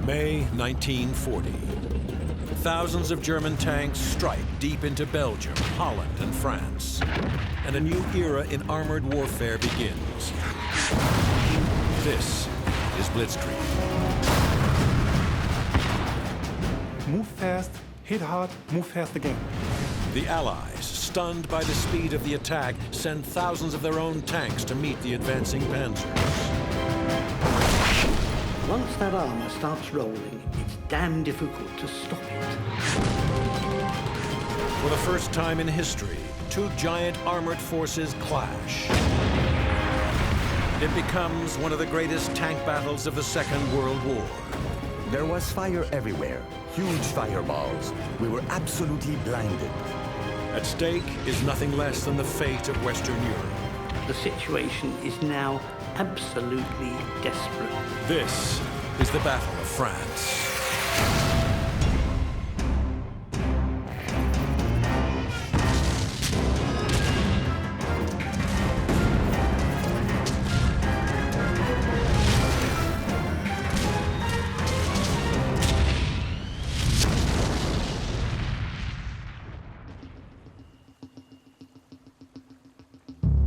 May 1940. Thousands of German tanks strike deep into Belgium, Holland, and France. And a new era in armored warfare begins. This is Blitzkrieg. Move fast, hit hard, move fast again. The Allies, stunned by the speed of the attack, send thousands of their own tanks to meet the advancing Panzers. Once that armor starts rolling, it's damn difficult to stop it. For the first time in history, two giant armored forces clash. It becomes one of the greatest tank battles of the Second World War. There was fire everywhere, huge fireballs. We were absolutely blinded. At stake is nothing less than the fate of Western Europe. The situation is now absolutely desperate. This is the Battle of France.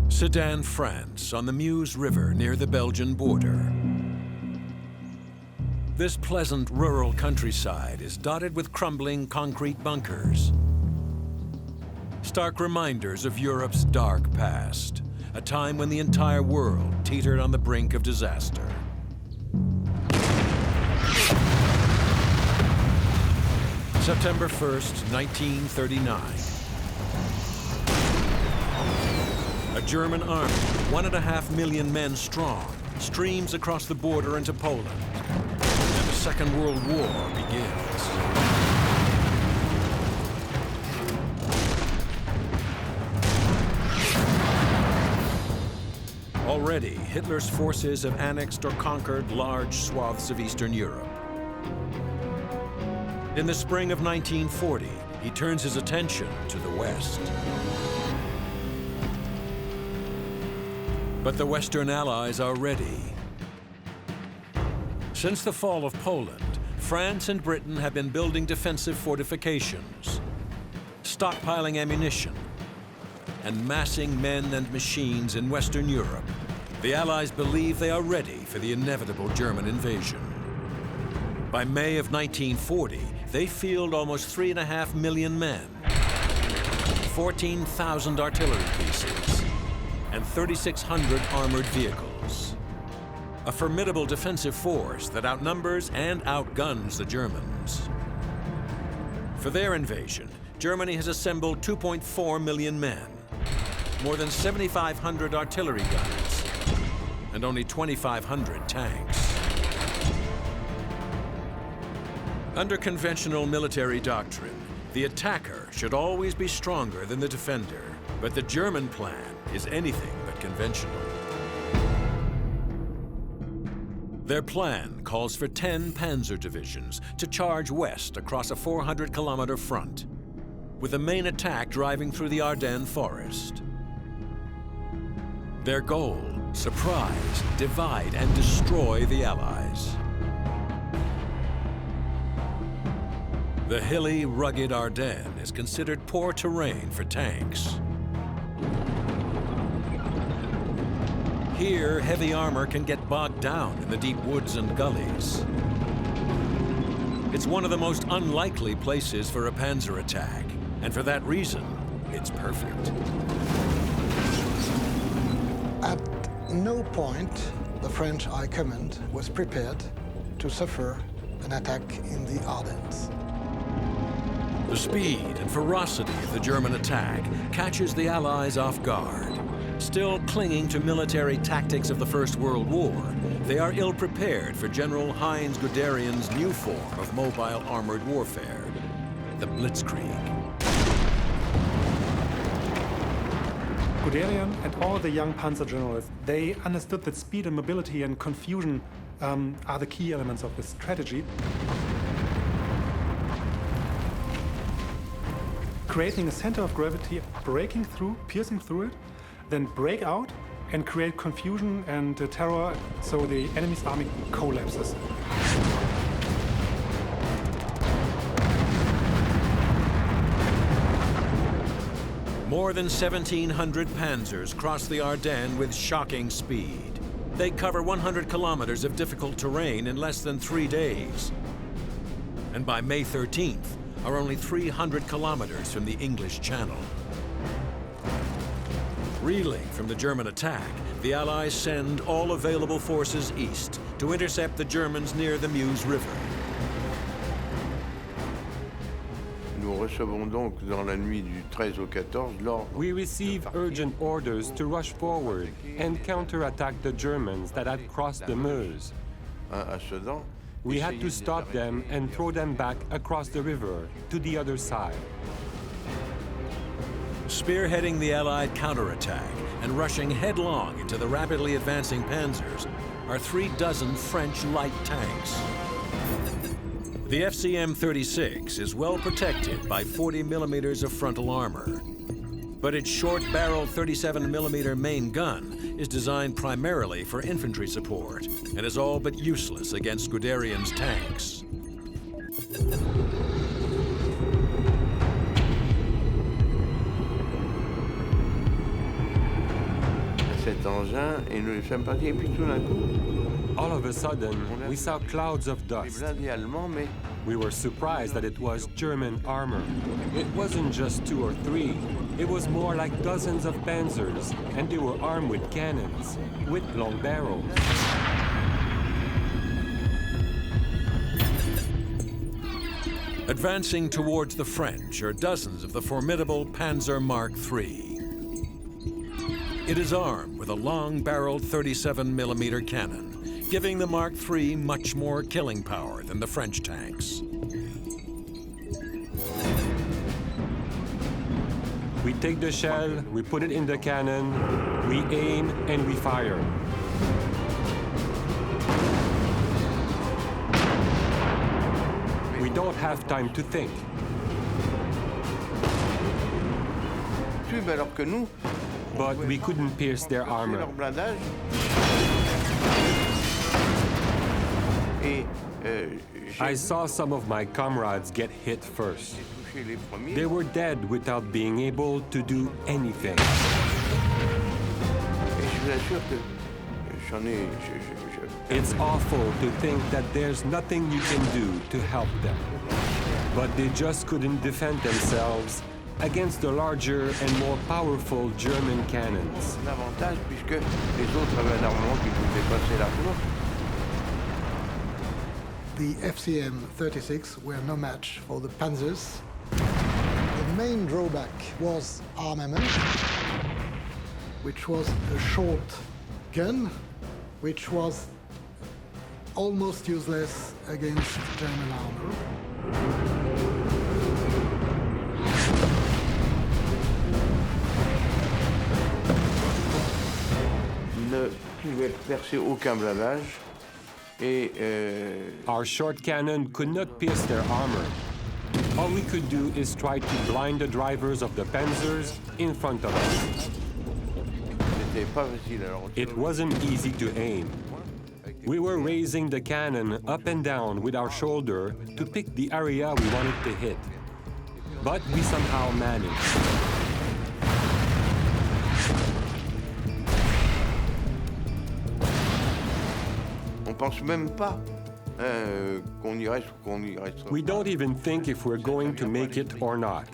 Sedan, France, on the Meuse River near the Belgian border. This pleasant rural countryside is dotted with crumbling concrete bunkers. Stark reminders of Europe's dark past, a time when the entire world teetered on the brink of disaster. September 1st, 1939. A German army, 1.5 million men strong, streams across the border into Poland. And the Second World War begins. Already, Hitler's forces have annexed or conquered large swaths of Eastern Europe. In the spring of 1940, he turns his attention to the West. But the Western Allies are ready. Since the fall of Poland, France and Britain have been building defensive fortifications, stockpiling ammunition, and massing men and machines in Western Europe. The Allies believe they are ready for the inevitable German invasion. By May of 1940, they field almost 3.5 million men, 14,000 artillery pieces, and 3,600 armored vehicles. A formidable defensive force that outnumbers and outguns the Germans. For their invasion, Germany has assembled 2.4 million men, more than 7,500 artillery guns, and only 2,500 tanks. Under conventional military doctrine, the attacker should always be stronger than the defender, but the German plan is anything but conventional. Their plan calls for 10 Panzer divisions to charge west across a 400-kilometer front, with the main attack driving through the Ardennes forest. Their goal, surprise, divide, and destroy the Allies. The hilly, rugged Ardennes is considered poor terrain for tanks. Here, heavy armor can get bogged down in the deep woods and gullies. It's one of the most unlikely places for a panzer attack, and for that reason, it's perfect. At no point the French High Command was prepared to suffer an attack in the Ardennes. The speed and ferocity of the German attack catches the Allies off guard. Still clinging to military tactics of the First World War, they are ill-prepared for General Heinz Guderian's new form of mobile armored warfare, the Blitzkrieg. Guderian and all the young Panzer generals, they understood that speed and mobility and confusion are the key elements of this strategy. Creating a center of gravity, breaking through, piercing through it, then break out and create confusion and terror so the enemy's army collapses. More than 1,700 Panzers cross the Ardennes with shocking speed. They cover 100 kilometers of difficult terrain in less than 3 days. And by May 13th, are only 300 kilometers from the English Channel. Reeling from the German attack, the Allies send all available forces east to intercept the Germans near the Meuse River. We receive urgent orders to rush forward and counterattack the Germans that had crossed the Meuse. We had to stop them and throw them back across the river to the other side. Spearheading the Allied counterattack and rushing headlong into the rapidly advancing Panzers are 36 French light tanks. The FCM-36 is well protected by 40 millimeters of frontal armor, but its short-barreled 37mm main gun is designed primarily for infantry support and is all but useless against Guderian's tanks. All of a sudden, we saw clouds of dust. We were surprised that it was German armor. It wasn't just 2 or 3. It was more like dozens of Panzers, and they were armed with cannons, with long barrels. Advancing towards the French are dozens of the formidable Panzer Mark III. It is armed with a long-barreled 37mm cannon, giving the Mark III much more killing power than the French tanks. We take the shell, we put it in the cannon, we aim, and we fire. We don't have time to think. But we couldn't pierce their armor. I saw some of my comrades get hit first. They were dead without being able to do anything. It's awful to think that there's nothing you can do to help them. But they just couldn't defend themselves against the larger and more powerful German cannons. The FCM-36 were no match for the Panzers. The main drawback was armament, which was a short gun, which was almost useless against German armor. Our short cannon could not pierce their armor. All we could do is try to blind the drivers of the Panzers in front of us. It wasn't easy to aim. We were raising the cannon up and down with our shoulder to pick the area we wanted to hit. But we somehow managed. We don't even think if we're going to make it or not.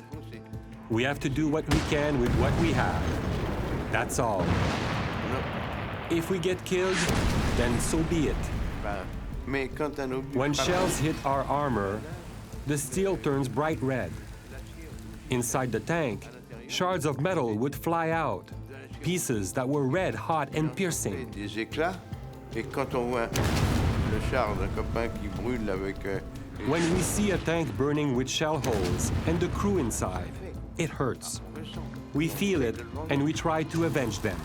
We have to do what we can with what we have. That's all. If we get killed, then so be it. When shells hit our armor, the steel turns bright red. Inside the tank, shards of metal would fly out, pieces that were red hot and piercing. When we see a tank burning with shell holes and the crew inside, it hurts. We feel it and we try to avenge them.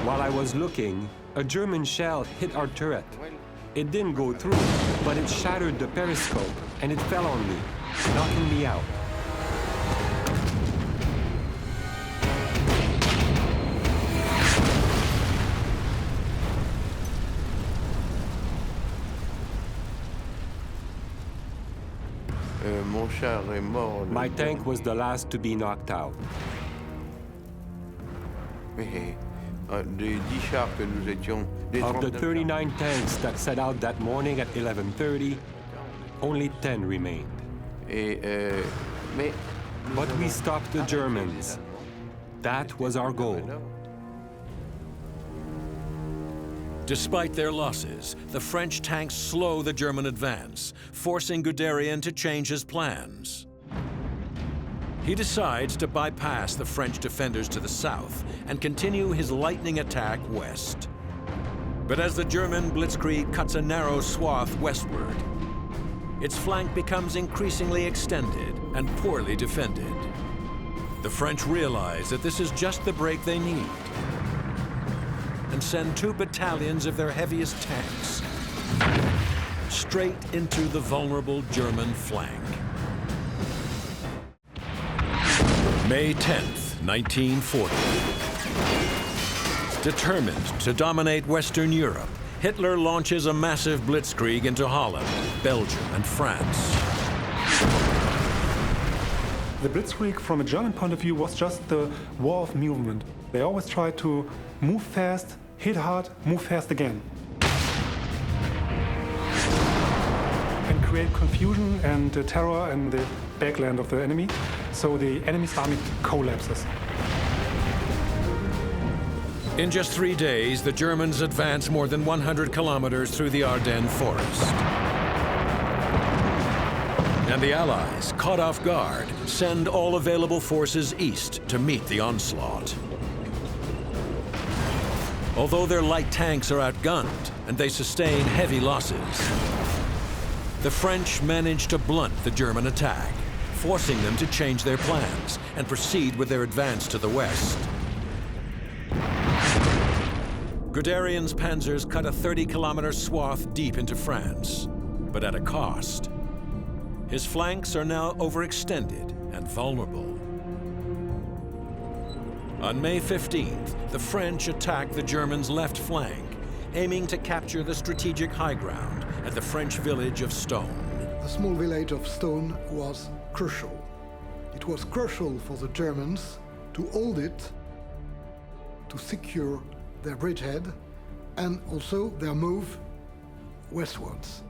While I was looking, a German shell hit our turret. It didn't go through, but it shattered the periscope and it fell on me, knocking me out. Mon char est mort. My tank was the last to be knocked out. Des 10 chars que nous étions... Of the 39 tanks that set out that morning at 11:30, only 10 remained. But we stopped the Germans. That was our goal. Despite their losses, the French tanks slow the German advance, forcing Guderian to change his plans. He decides to bypass the French defenders to the south and continue his lightning attack west. But as the German Blitzkrieg cuts a narrow swath westward, its flank becomes increasingly extended and poorly defended. The French realize that this is just the break they need and send 2 battalions of their heaviest tanks straight into the vulnerable German flank. May 10th, 1940. Determined to dominate Western Europe, Hitler launches a massive blitzkrieg into Holland, Belgium, and France. The Blitzkrieg, from a German point of view, was just the war of movement. They always tried to move fast, hit hard, move fast again. And create confusion and terror in the backland of the enemy, so the enemy's army collapses. In just 3 days, the Germans advance more than 100 kilometers through the Ardennes forest. And the Allies, caught off guard, send all available forces east to meet the onslaught. Although their light tanks are outgunned and they sustain heavy losses, the French manage to blunt the German attack, forcing them to change their plans and proceed with their advance to the west. Guderian's Panzers cut a 30-kilometer swath deep into France, but at a cost. His flanks are now overextended and vulnerable. On May 15th, the French attack the Germans' left flank, aiming to capture the strategic high ground at the French village of Stone. The small village of Stone was crucial. It was crucial for the Germans to hold it, to secure their bridgehead, and also their move westwards.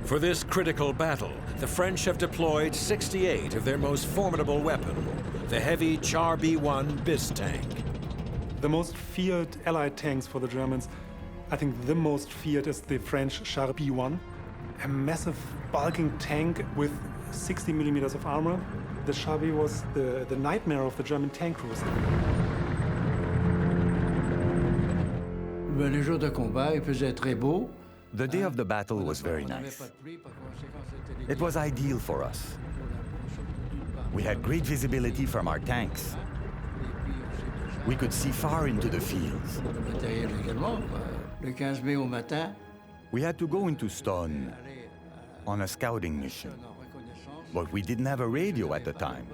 For this critical battle, the French have deployed 68 of their most formidable weapon, the heavy Char B1 BIS tank. The most feared Allied tanks for the Germans, I think the most feared is the French Char B1, a massive bulking tank with 60 millimeters of armor. The Char B was the nightmare of the German tank crews. Les jours de combat, il faisait très beau. The day of the battle was very nice. It was ideal for us. We had great visibility from our tanks. We could see far into the fields. Le 15 mai au matin, We had to go into Stone on a scouting mission. But we didn't have a radio at the time,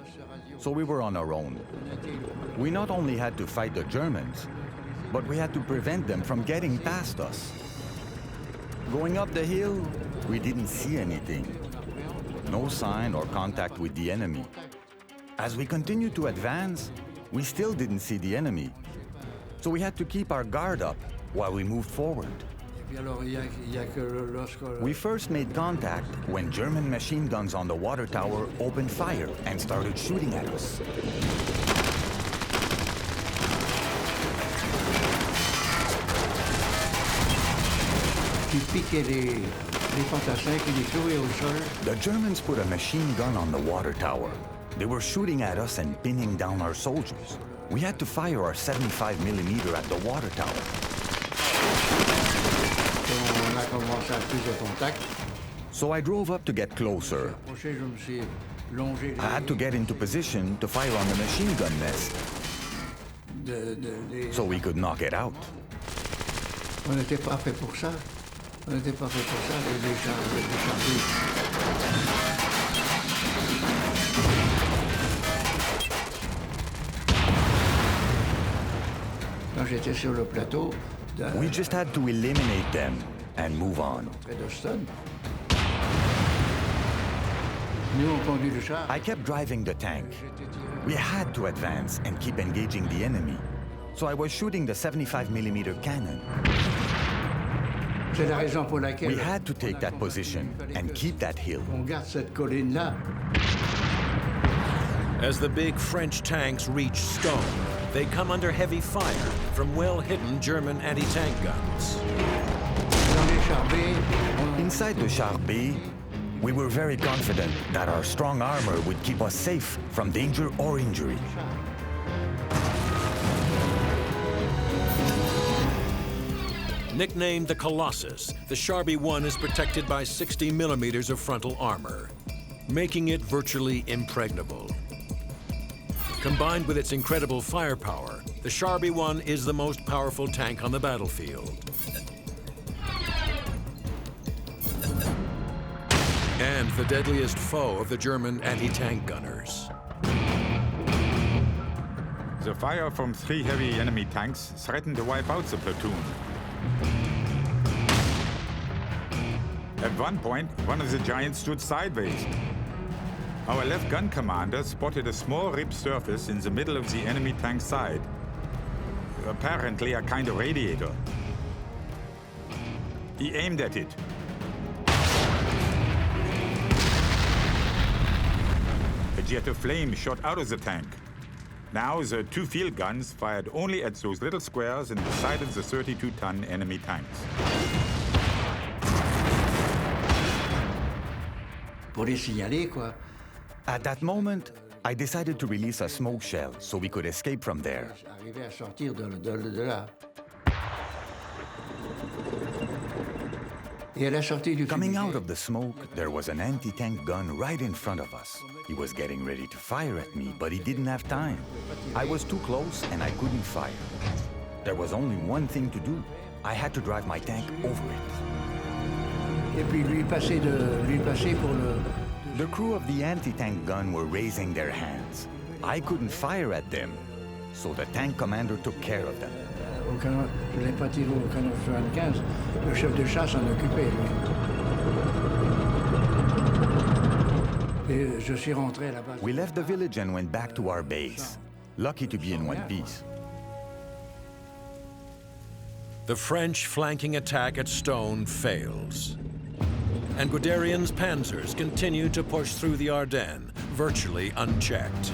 so we were on our own. We not only had to fight the Germans, but we had to prevent them from getting past us. Going up the hill, we didn't see anything. No sign or contact with the enemy. As we continued to advance, we still didn't see the enemy. So we had to keep our guard up while we moved forward. We first made contact when German machine guns on the water tower opened fire and started shooting at us. The Germans put a machine gun on the water tower. They were shooting at us and pinning down our soldiers. We had to fire our 75mm at the water tower. So I drove up to get closer. I had to get into position to fire on the machine gun nest so we could knock it out. On n'était pas fait pour ça. On n'était pas fait pour ça, les chars. Quand j'étais sur le plateau, we just had to eliminate them and move on. près de Stone, Nous, on conduit le char. I kept driving the tank. We had to advance and keep engaging the enemy. So I was shooting the 75mm cannon. C'est la raison pour laquelle We had to take that position and keep that hill. on garde cette colline-là. As the big French tanks reach Stone, they come under heavy fire from well-hidden German anti-tank guns. Dans les chars B, Inside the Char B, we were very confident that our strong armor would keep us safe from danger or injury. Nicknamed the Colossus, the Char B1 is protected by 60 millimeters of frontal armor, making it virtually impregnable. Combined with its incredible firepower, the Char B1 is the most powerful tank on the battlefield. And the deadliest foe of the German anti-tank gunners. The fire from 3 heavy enemy tanks threatened to wipe out the platoon. At one point, one of the giants stood sideways. Our left gun commander spotted a small ribbed surface in the middle of the enemy tank side. Apparently a kind of radiator. He aimed at it. A jet of flame shot out of the tank. Now the 2 field guns fired only at those little squares in the side of the 32-ton enemy tanks. pour les signaler, quoi. At that moment, I decided to release a smoke shell so we could escape from there. Arriver à sortir de là. Et à la sortie du Coming fumigène, out of the smoke, there was an anti-tank gun right in front of us. He was getting ready to fire at me, but he didn't have time. I was too close and I couldn't fire. There was only one thing to do. I had to drive my tank over it. et puis lui passer pour le... The crew of the anti-tank gun were raising their hands. I couldn't fire at them, so the tank commander took care of them. Au canon, je ne l'ai pas tiré au canon 75, le chef de chasse s'en occupait, lui. Et je suis rentré à la base. We left the village and went back to our base, lucky to be in one piece. The French flanking attack at Stone fails, and Guderian's Panzers continue to push through the Ardennes, virtually unchecked.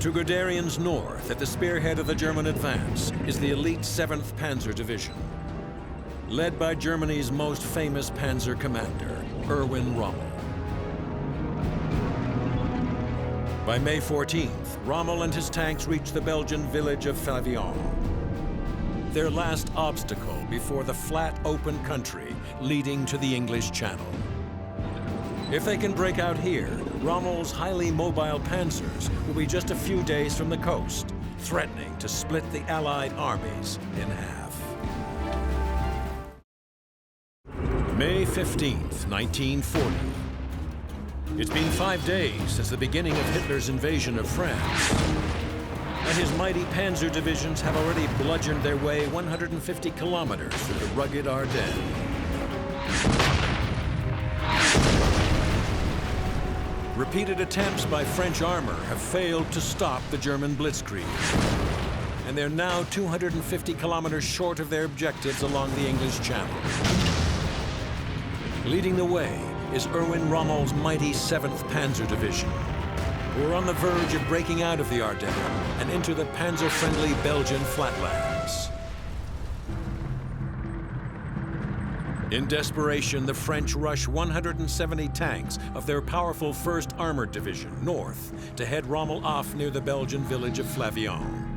To Guderian's north, at the spearhead of the German advance, is the elite 7th Panzer Division, led by Germany's most famous Panzer commander, Erwin Rommel. By May 14th, Rommel and his tanks reach the Belgian village of Flavion, their last obstacle before the flat, open country leading to the English Channel. If they can break out here, Rommel's highly mobile Panzers will be just a few days from the coast, threatening to split the Allied armies in half. May 15th, 1940. It's been 5 days since the beginning of Hitler's invasion of France, and his mighty Panzer divisions have already bludgeoned their way 150 kilometers through the rugged Ardennes. Repeated attempts by French armor have failed to stop the German Blitzkrieg, and they're now 250 kilometers short of their objectives along the English Channel. Leading the way is Erwin Rommel's mighty 7th Panzer Division, who are on the verge of breaking out of the Ardennes and into the Panzer-friendly Belgian flatlands. In desperation, the French rush 170 tanks of their powerful 1st Armored Division north to head Rommel off near the Belgian village of Flavion.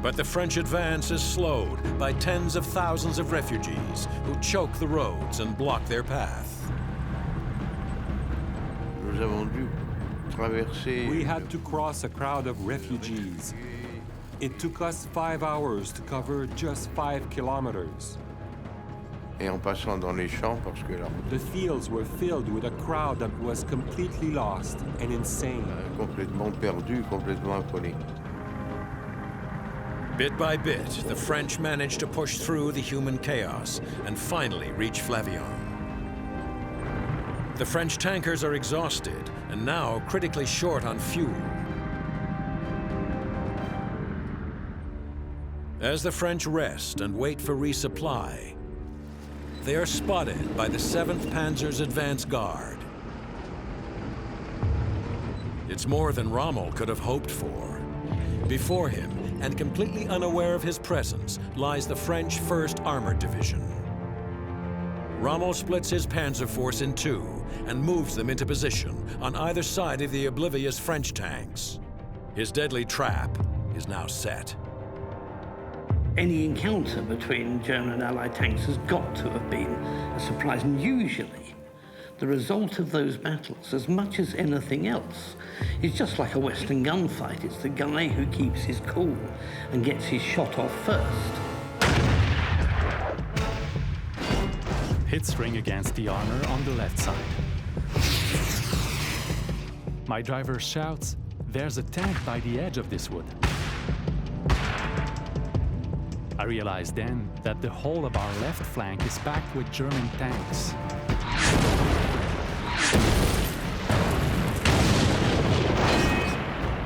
But the French advance is slowed by tens of thousands of refugees who choke the roads and block their path. We had to cross a crowd of refugees. It took us 5 hours to cover just 5 kilometers. Et en passant dans les champs, parce que la route The fields were filled with a crowd that was completely lost and insane. est complètement perdue, complètement affolée. Bit by bit, the French managed to push through the human chaos and finally reach Flavion. The French tankers are exhausted and now critically short on fuel. As the French rest and wait for resupply, they are spotted by the 7th Panzer's advance guard. It's more than Rommel could have hoped for. Before him, and completely unaware of his presence, lies the French 1st Armored Division. Rommel splits his panzer force in two and moves them into position on either side of the oblivious French tanks. His deadly trap is now set. Any encounter between German and Allied tanks has got to have been a surprise, and usually the result of those battles, as much as anything else, is just like a Western gunfight. It's the guy who keeps his cool and gets his shot off first. Hits ring against the armor on the left side. My driver shouts, "There's a tank by the edge of this wood." I realize then that the whole of our left flank is packed with German tanks.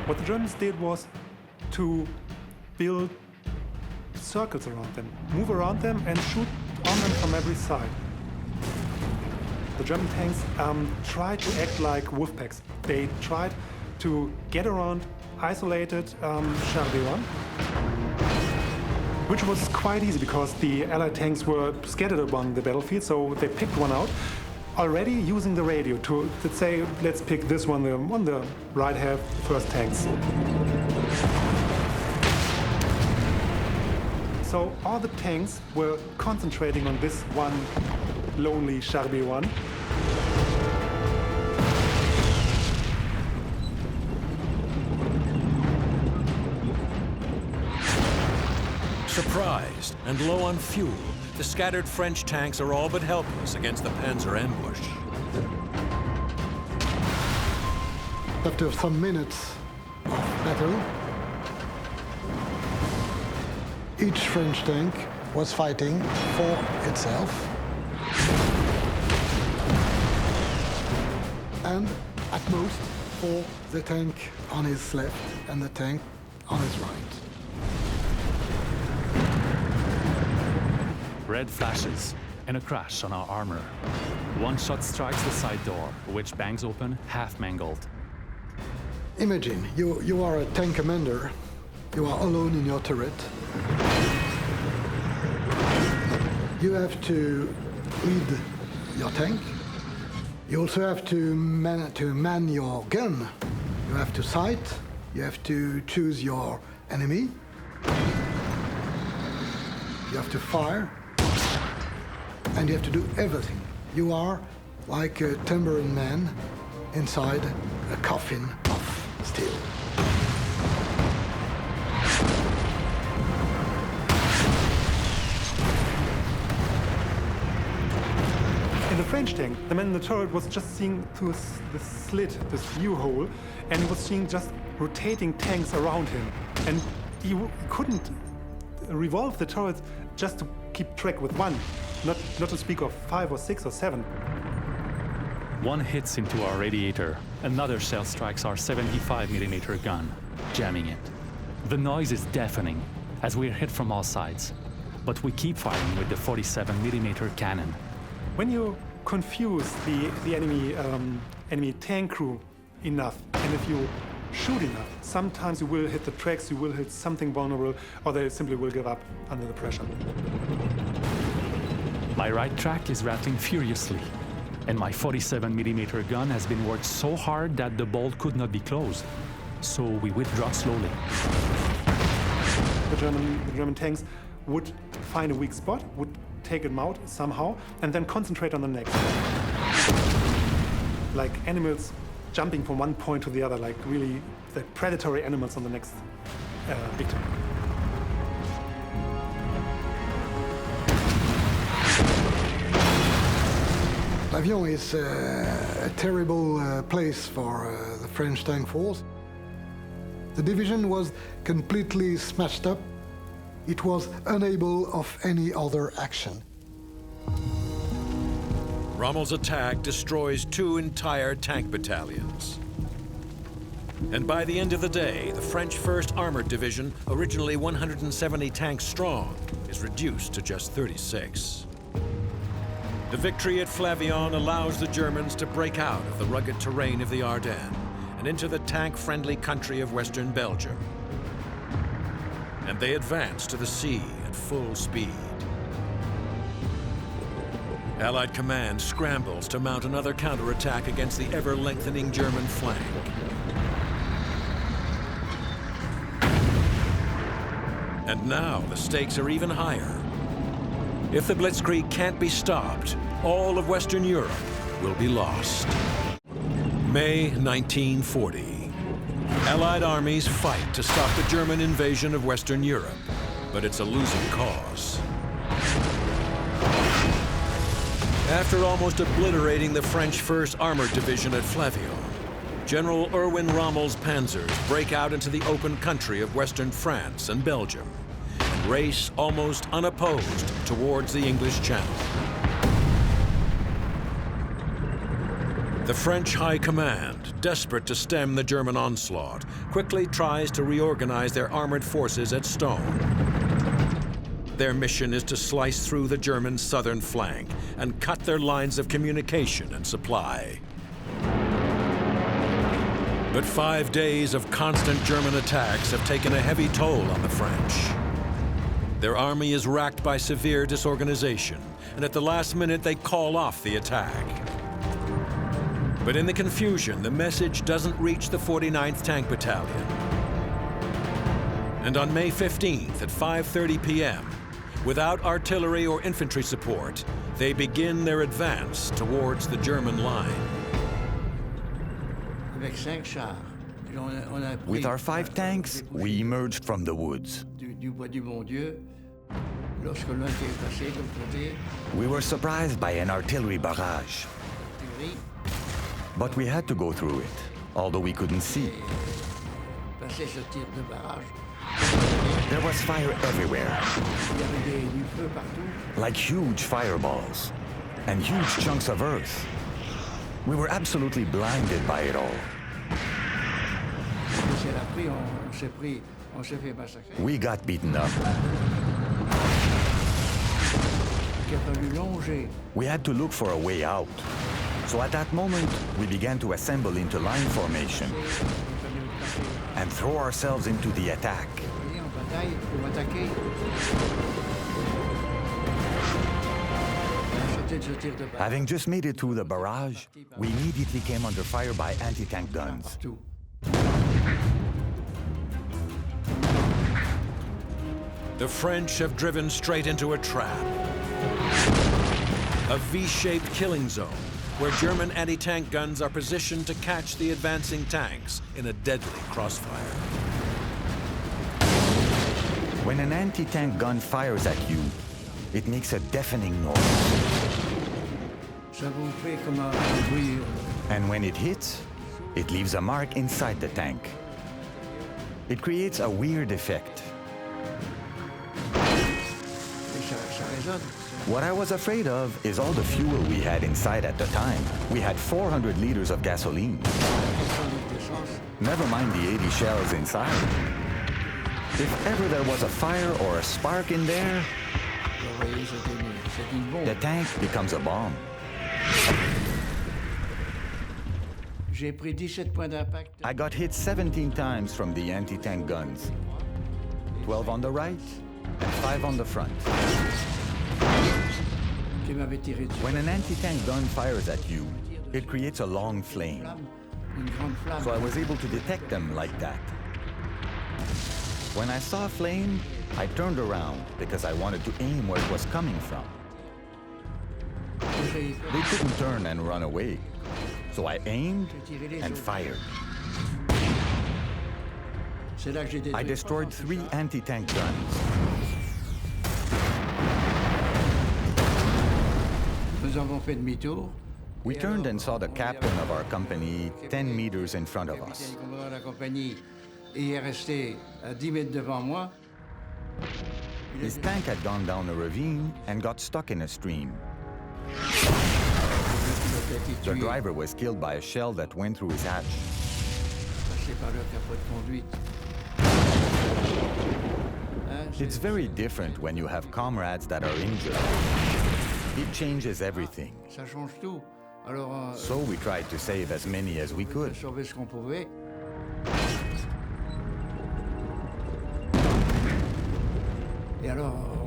What the Germans did was to build circles around them, move around them and shoot on them from every side. The German tanks tried to act like wolf packs. They tried to get around isolated Char B1, which was quite easy because the Allied tanks were scattered along the battlefield, so they picked one out, already using the radio to say, let's pick this one on the right half, first tanks. So all the tanks were concentrating on this one lonely Char B1. Surprised and low on fuel, the scattered French tanks are all but helpless against the Panzer ambush. After some minutes of battle, each French tank was fighting for itself and at most for the tank on his left and the tank on his right. Red flashes and a crash on our armor. One shot strikes the side door, which bangs open, half mangled. Imagine, you are a tank commander, you are alone in your turret. You have to lead your tank. You also have to man your gun. You have to sight, you have to choose your enemy. You have to fire. And you have to do everything. You are like a tambourine man inside a coffin of steel. In the French tank, the man in the turret was just seeing through this slit, this view hole, and he was seeing just rotating tanks around him. And he couldn't revolve the turret just to keep track with one. Not to speak of 5 or 6 or 7. One hits into our radiator. Another shell strikes our 75mm gun, jamming it. The noise is deafening as we're hit from all sides, but we keep firing with the 47mm cannon. When you confuse the enemy tank crew enough, and if you shoot enough, sometimes you will hit the tracks, you will hit something vulnerable, or they simply will give up under the pressure. My right track is rattling furiously, and my 47mm gun has been worked so hard that the bolt could not be closed. So we withdraw slowly. The German tanks would find a weak spot, would take them out somehow, and then concentrate on the next. Like animals jumping from one point to the other, like really the predatory animals on the next victim. Flavion is a terrible place for the French tank force. The division was completely smashed up It was unable of any other action. Rommel's attack destroys 2 entire tank battalions. And by the end of the day, the French 1st Armored Division, originally 170 tanks strong, is reduced to just 36. The victory at Flavion allows the Germans to break out of the rugged terrain of the Ardennes and into the tank-friendly country of western Belgium. And they advance to the sea at full speed. Allied command scrambles to mount another counterattack against the ever-lengthening German flank. And now the stakes are even higher. If the Blitzkrieg can't be stopped, all of Western Europe will be lost. May 1940. Allied armies fight to stop the German invasion of Western Europe, but it's a losing cause. After almost obliterating the French 1st Armored Division at Flavion, General Erwin Rommel's Panzers break out into the open country of western France and Belgium and race almost unopposed towards the English Channel. The French High Command, desperate to stem the German onslaught, quickly tries to reorganize their armored forces at Stone. Their mission is to slice through the German southern flank and cut their lines of communication and supply. But 5 days of constant German attacks have taken a heavy toll on the French. Their army is racked by severe disorganization, and at the last minute they call off the attack. But in the confusion, the message doesn't reach the 49th Tank Battalion. And on May 15th at 5:30 p.m., without artillery or infantry support, they begin their advance towards the German line. With our 5 tanks, we emerged from the woods. We were surprised by an artillery barrage. But we had to go through it, although we couldn't see. There was fire everywhere, like huge fireballs and huge chunks of earth. We were absolutely blinded by it all. We got beaten up. We had to look for a way out. So at that moment, we began to assemble into line formation and throw ourselves into the attack. Having just made it through the barrage, we immediately came under fire by anti-tank guns. The French have driven straight into a trap. A V-shaped killing zone where German anti-tank guns are positioned to catch the advancing tanks in a deadly crossfire. When an anti-tank gun fires at you, it makes a deafening noise. And when it hits, it leaves a mark inside the tank. It creates a weird effect. What I was afraid of is all the fuel we had inside at the time. We had 400 liters of gasoline. Never mind the 80 shells inside. If ever there was a fire or a spark in there, the tank becomes a bomb. I got hit 17 times from the anti-tank guns. 12 on the right and 5 on the front. When an anti-tank gun fires at you, it creates a long flame. So I was able to detect them like that. When I saw a flame, I turned around because I wanted to aim where it was coming from. They couldn't turn and run away. So I aimed and fired. I destroyed 3 anti-tank guns. We turned and saw the captain of our company 10 meters in front of us. His tank had gone down a ravine and got stuck in a stream. The driver was killed by a shell that went through his hatch. It's very different when you have comrades that are injured. It changes everything. So we tried to save as many as we could.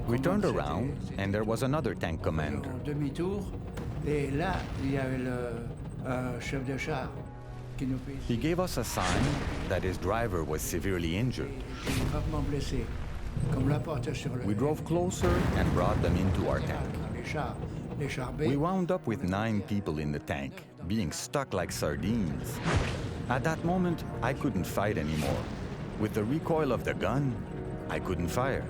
We turned around and there was another tank commander. He gave us a sign that his driver was severely injured. We drove closer and brought them into our tank. We wound up with 9 people in the tank, being stuck like sardines. At that moment, I couldn't fight anymore. With the recoil of the gun, I couldn't fire.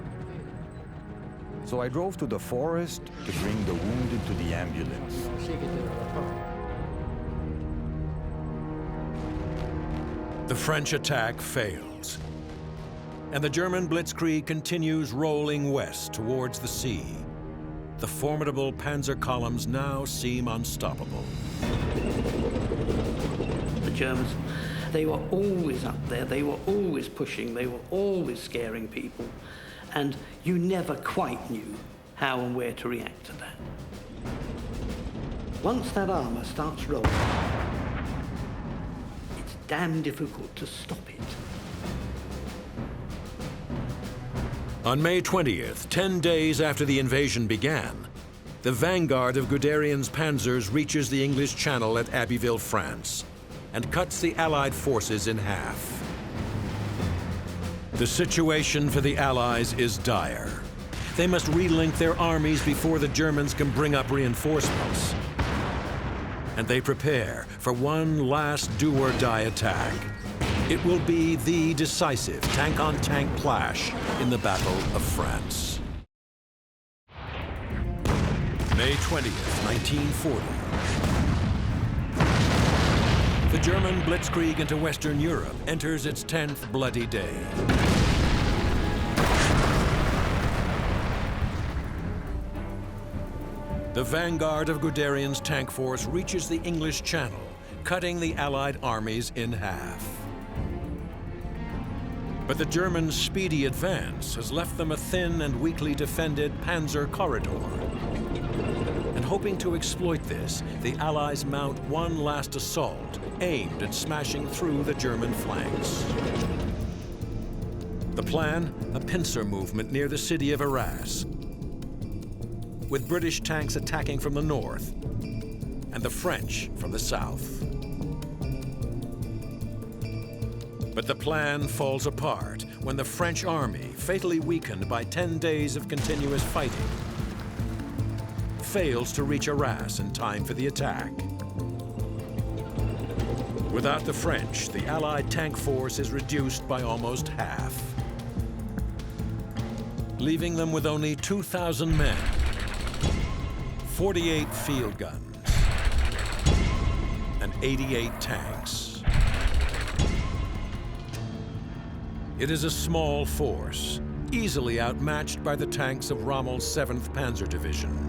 So I drove to the forest to bring the wounded to the ambulance. The French attack fails, and the German Blitzkrieg continues rolling west towards the sea. The formidable panzer columns now seem unstoppable. The Germans, they were always up there, they were always pushing, they were always scaring people, and you never quite knew how and where to react to that. Once that armour starts rolling, it's damn difficult to stop it. On May 20th, 10 days after the invasion began, the vanguard of Guderian's panzers reaches the English Channel at Abbeville, France, and cuts the Allied forces in half. The situation for the Allies is dire. They must relink their armies before the Germans can bring up reinforcements. And they prepare for one last do-or-die attack. It will be the decisive tank-on-tank clash in the Battle of France. May 20th, 1940. The German Blitzkrieg into Western Europe enters its 10th bloody day. The vanguard of Guderian's tank force reaches the English Channel, cutting the Allied armies in half. But the Germans' speedy advance has left them a thin and weakly defended panzer corridor. And hoping to exploit this, the Allies mount one last assault aimed at smashing through the German flanks. The plan, a pincer movement near the city of Arras, with British tanks attacking from the north and the French from the south. But the plan falls apart when the French army, fatally weakened by 10 days of continuous fighting, fails to reach Arras in time for the attack. Without the French, the Allied tank force is reduced by almost half, leaving them with only 2,000 men, 48 field guns, and 88 tanks. It is a small force, easily outmatched by the tanks of Rommel's 7th Panzer Division.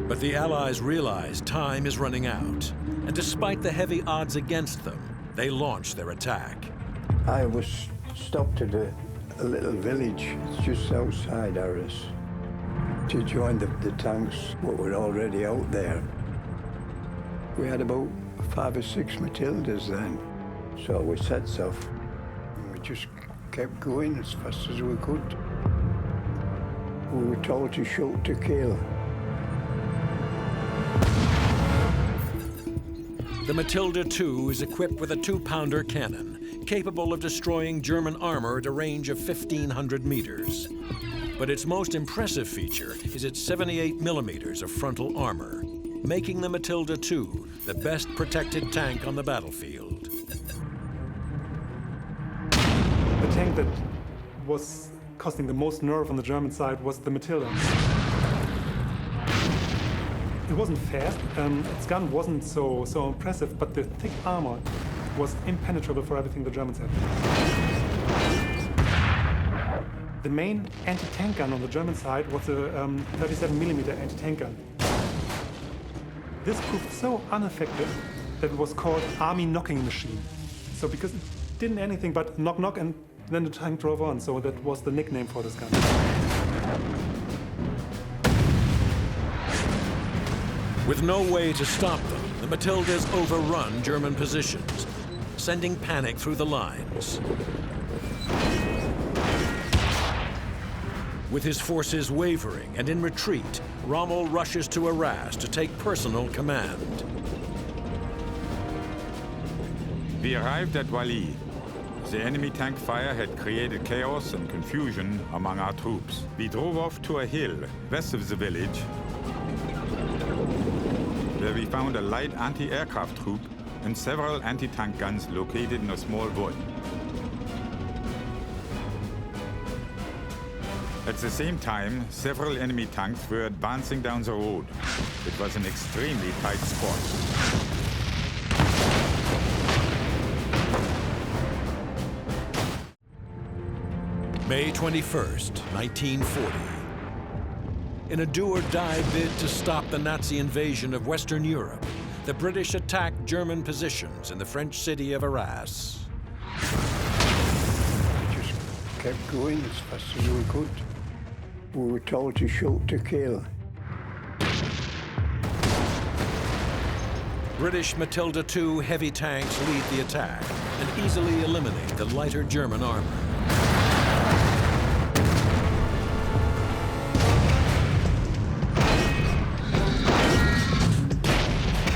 But the Allies realize time is running out, and despite the heavy odds against them, they launch their attack. I was stopped at a little village just outside Arras to join the tanks that were already out there. We had about 5 or 6 Matildas then, so we set off. We just kept going as fast as we could. We were told to shoot to kill. The Matilda II is equipped with a 2-pounder cannon, capable of destroying German armor at a range of 1,500 meters. But its most impressive feature is its 78 millimeters of frontal armor, making the Matilda II the best protected tank on the battlefield. The tank that was costing the most nerve on the German side was the Matilda. It wasn't fast, its gun wasn't so impressive, but the thick armor was impenetrable for everything the Germans had. The main anti-tank gun on the German side was a 37mm anti-tank gun. This proved so ineffective that it was called army knocking machine. So because it didn't anything but knock knock and then the tank drove on, so that was the nickname for this gun. With no way to stop them, the Matildas overrun German positions, sending panic through the lines. With his forces wavering and in retreat, Rommel rushes to Arras to take personal command. We arrived at WWII. The enemy tank fire had created chaos and confusion among our troops. We drove off to a hill west of the village, where we found a light anti-aircraft troop and several anti-tank guns located in a small wood. At the same time, several enemy tanks were advancing down the road. It was an extremely tight spot. May 21st, 1940. In a do-or-die bid to stop the Nazi invasion of Western Europe, the British attacked German positions in the French city of Arras. Just kept going as fast as we could. We were told to shoot to kill. British Matilda II heavy tanks lead the attack and easily eliminate the lighter German armor.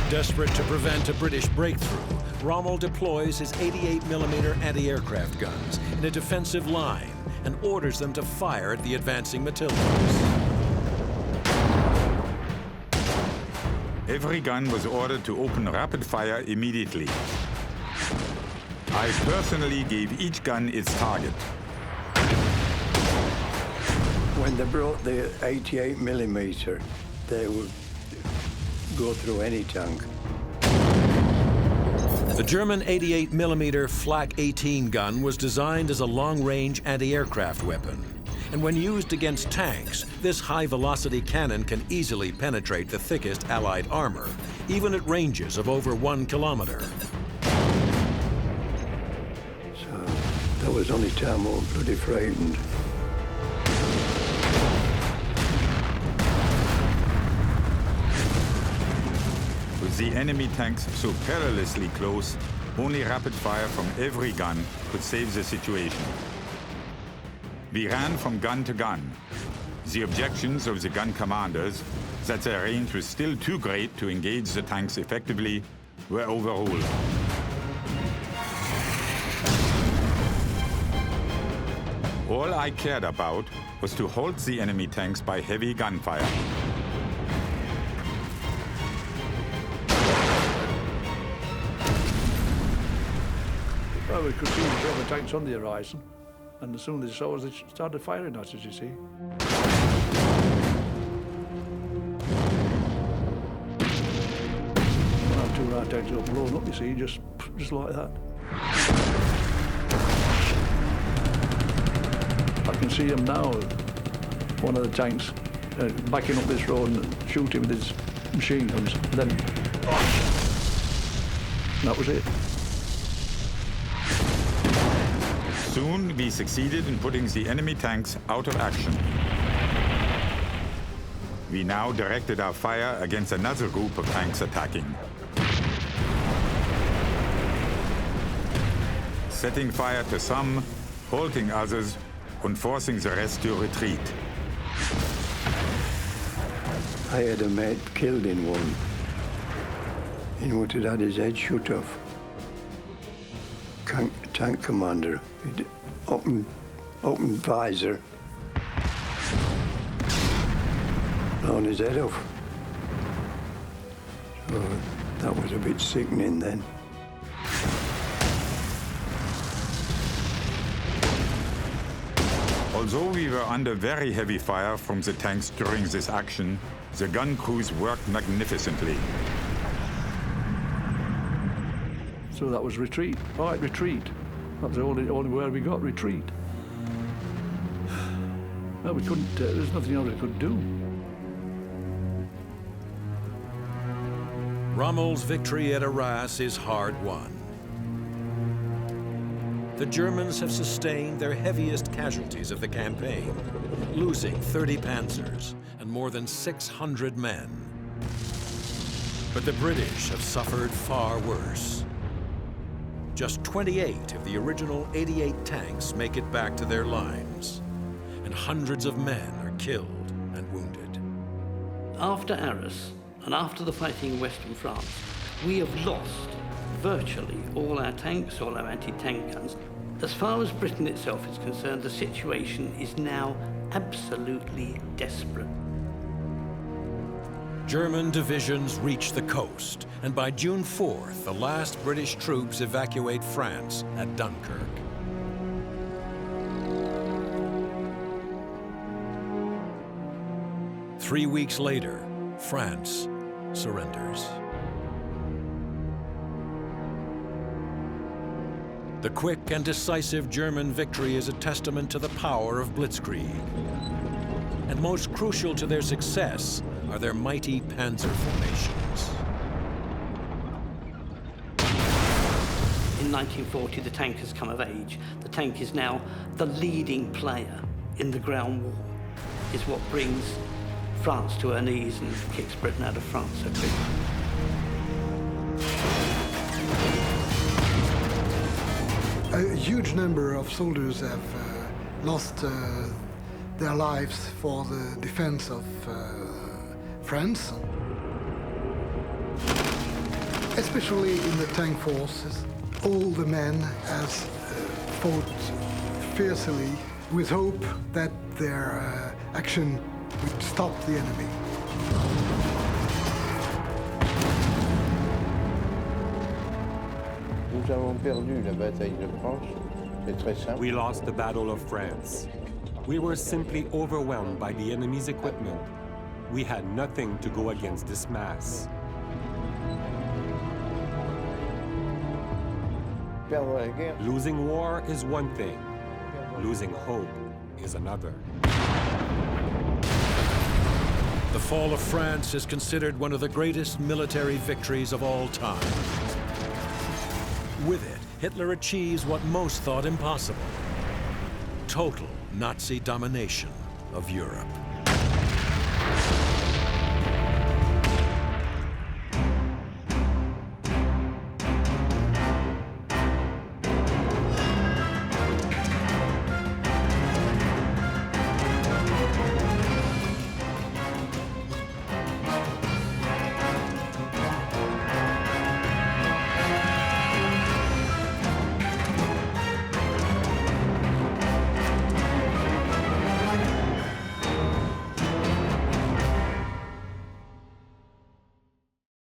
Desperate to prevent a British breakthrough, Rommel deploys his 88mm anti-aircraft guns in a defensive line and orders them to fire at the advancing Matildas. Every gun was ordered to open rapid fire immediately. I personally gave each gun its target. When they brought the 88mm, they would go through any tank. The German 88mm Flak 18 gun was designed as a long-range anti-aircraft weapon. And when used against tanks, this high-velocity cannon can easily penetrate the thickest Allied armor, even at ranges of over 1 kilometer. So that was the only time I was bloody frightened. With the enemy tanks so perilously close, only rapid fire from every gun could save the situation. We ran from gun to gun. The objections of the gun commanders, that their range was still too great to engage the tanks effectively, were overruled. All I cared about was to halt the enemy tanks by heavy gunfire. Well, we could see the German tanks on the horizon, and as soon as they saw us, they started firing at us, you see. One or two of our tanks got blown up, you see, just like that. I can see him now, one of the tanks, backing up this road and shooting with his machine guns. And then, that was it. Soon, we succeeded in putting the enemy tanks out of action. We now directed our fire against another group of tanks attacking. Setting fire to some, halting others, and forcing the rest to retreat. I had a mate killed in one. He wanted had his head shot off. Tank commander, open visor, blown his head off. So that was a bit sickening then. Although we were under very heavy fire from the tanks during this action, the gun crews worked magnificently. So that was retreat. All right, retreat. That was the only word we got, retreat. Well, we couldn't, there's nothing else we could do. Rommel's victory at Arras is hard won. The Germans have sustained their heaviest casualties of the campaign, losing 30 Panzers and more than 600 men. But the British have suffered far worse. Just 28 of the original 88 tanks make it back to their lines, and hundreds of men are killed and wounded. After Arras, and after the fighting in Western France, we have lost virtually all our tanks, all our anti-tank guns. As far as Britain itself is concerned, the situation is now absolutely desperate. German divisions reach the coast, and by June 4th, the last British troops evacuate France at Dunkirk. Three weeks later, France surrenders. The quick and decisive German victory is a testament to the power of Blitzkrieg. And most crucial to their success are their mighty Panzer formations. In 1940, the tank has come of age. The tank is now the leading player in the ground war. It's what brings France to her knees and kicks Britain out of France so quickly. A huge number of soldiers have lost their lives for the defense of France, especially in the tank forces. All the men have fought fiercely with hope that their action would stop the enemy. Nous avons perdu la bataille de France. C'est très simple. We lost the Battle of France. We were simply overwhelmed by the enemy's equipment. We had nothing to go against this mass. Perdre la guerre. Losing war is one thing. Losing hope is another. The fall of France is considered one of the greatest military victories of all time. With it, Hitler achieves what most thought impossible: total Nazi domination of Europe.